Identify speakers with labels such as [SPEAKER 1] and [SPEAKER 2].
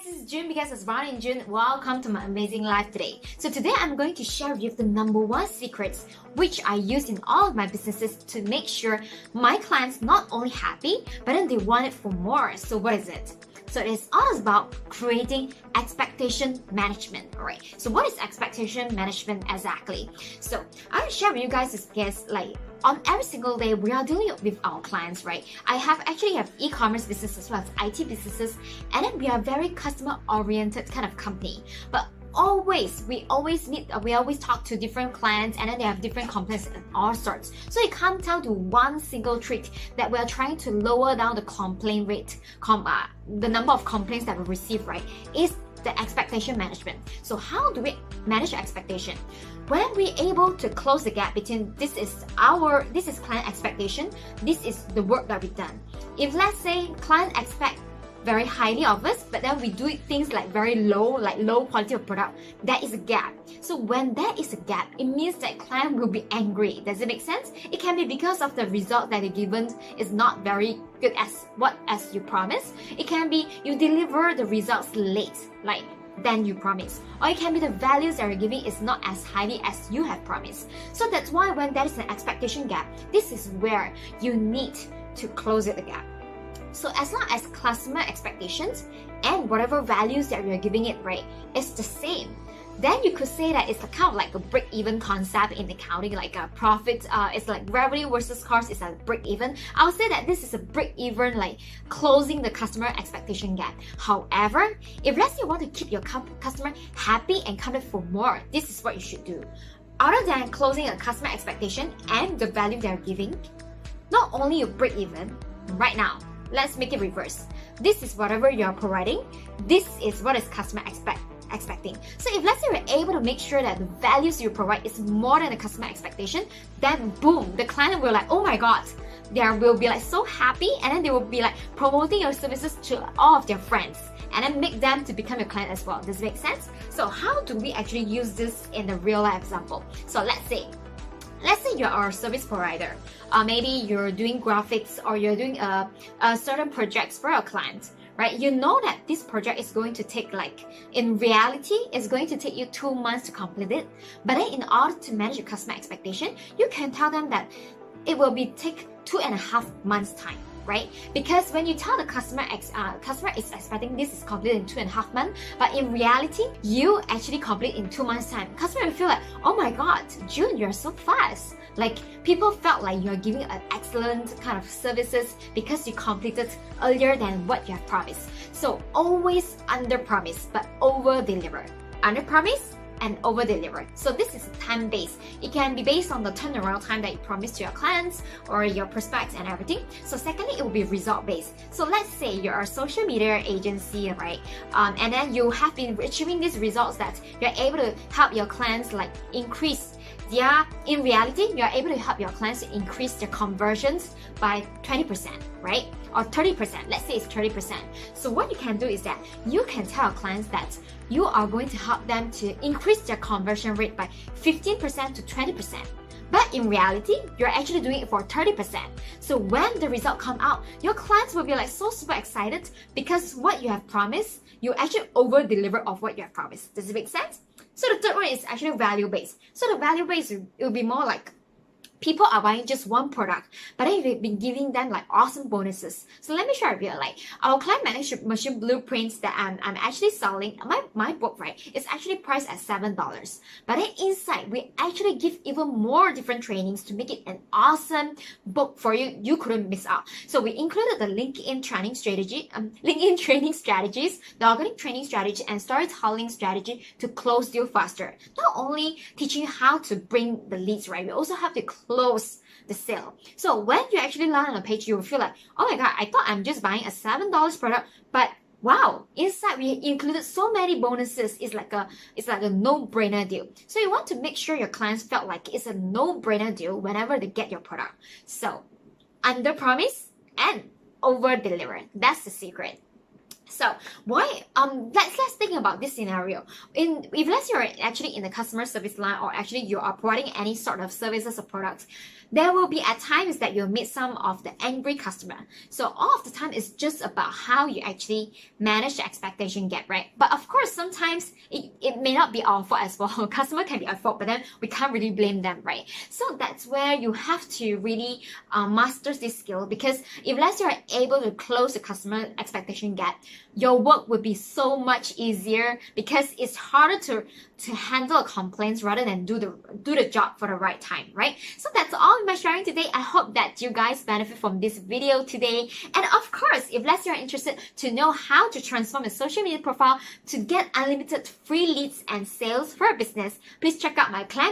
[SPEAKER 1] this is June because it's born in June. Welcome to my amazing life today. So today I'm going to share with you the number one secrets which I use in all of my businesses to make sure my clients not only happy, but then they want it for more. So what is it? So it is all about creating expectation management, alright? So what is expectation management exactly? So I will share with you guys this on every single day we are dealing with our clients, right? I actually have e-commerce business as well as IT businesses, and then we are very customer-oriented kind of company. But we always talk to different clients, and then they have different complaints and all sorts. So it comes down to one single trick that we are trying to lower down the complaint rate, the number of complaints that we receive, right? Is the expectation management. So how do we manage expectation? When we're able to close the gap between this is client expectation, this is the work that we've done. If let's say client expect very highly of us, but then we do things like very low quality of product, that is a gap. So when there is a gap, it means that client will be angry. Does it make sense? It can be because of the result that you're given is not very good as you promised. It can be you deliver the results late, than you promised. Or it can be the values that you're giving is not as highly as you have promised. So that's why when there is an expectation gap, this is where you need to close the gap. So as long as customer expectations and whatever values that we are giving it, right, is the same, then you could say that it's kind of like a break-even concept in accounting, like a profit, it's like revenue versus cost is a break-even. I would say that this is a break-even, like closing the customer expectation gap. However, if let's say you want to keep your customer happy and come for more, this is what you should do. Other than closing a customer expectation and the value they're giving, not only you break even right now, let's make it reverse. This is whatever you're providing. This is what is customer expecting. So if let's say we're able to make sure that the values you provide is more than the customer expectation, then boom, the client will oh my god, they will be so happy, and then they will be promoting your services to all of their friends, and then make them to become your client as well. Does it make sense? So how do we actually use this in a real life example? So let's say you're our service provider. Maybe you're doing graphics, or you're doing certain projects for your clients, right? You know that this project is going to take in reality, it's going to take you 2 months to complete it. But then in order to manage your customer expectation, you can tell them that it will take 2.5 months time, right? Because when you tell the customer is expecting this is completed in 2.5 months, but in reality, you actually complete in 2 months time, customer will feel oh my god, June, you're so fast. People felt you're giving an excellent kind of services because you completed earlier than what you have promised. So always under promise, but over deliver. Under promise and over deliver. So this is time based. It can be based on the turnaround time that you promise to your clients or your prospects and everything. So secondly, it will be result based. So let's say you're a social media agency, right? And then you have been achieving these results that you're able to help your clients increase in reality, you're able to help your clients to increase their conversions by 20%, right? Or 30%, let's say it's 30%. So what you can do is that you can tell clients that you are going to help them to increase their conversion rate by 15% to 20%. But in reality, you're actually doing it for 30%. So when the result come out, your clients will be so super excited because what you have promised, you actually over deliver of what you have promised. Does it make sense? So the third one is actually value-based. So the value-based, it will be more people are buying just one product, but then we've been giving them awesome bonuses. So let me share with you, our client managed machine blueprints that I'm actually selling. My book, right, is actually priced at $7. But then inside, we actually give even more different trainings to make it an awesome book for you. You couldn't miss out. So we included the LinkedIn training strategy, the organic training strategy, and storytelling strategy to close deal faster. Not only teaching you how to bring the leads, right, we also have to close the sale. So when you actually land on a page, you will feel oh my god, I thought I'm just buying a $7 product, but wow, inside we included so many bonuses. It's like a no-brainer deal. So you want to make sure your clients felt it's a no-brainer deal whenever they get your product. So under promise and over deliver. That's the secret. So why let's think about this scenario. If let's say you're actually in the customer service line, or actually you are providing any sort of services or products, There will be at times that you'll meet some of the angry customer. So all of the time it's just about how you actually manage the expectation gap, right? But of course, sometimes it may not be our fault as well. Customer can be our fault, but then we can't really blame them, right? So that's where you have to really master this skill, because if let's say you're able to close the customer expectation gap, your work would be so much easier, because it's harder to handle complaints rather than do the job for the right time, right? So that's all my sharing today. I hope that you guys benefit from this video today. And of course, if let's say you're interested to know how to transform your social media profile to get unlimited free leads and sales for a business, please check out my client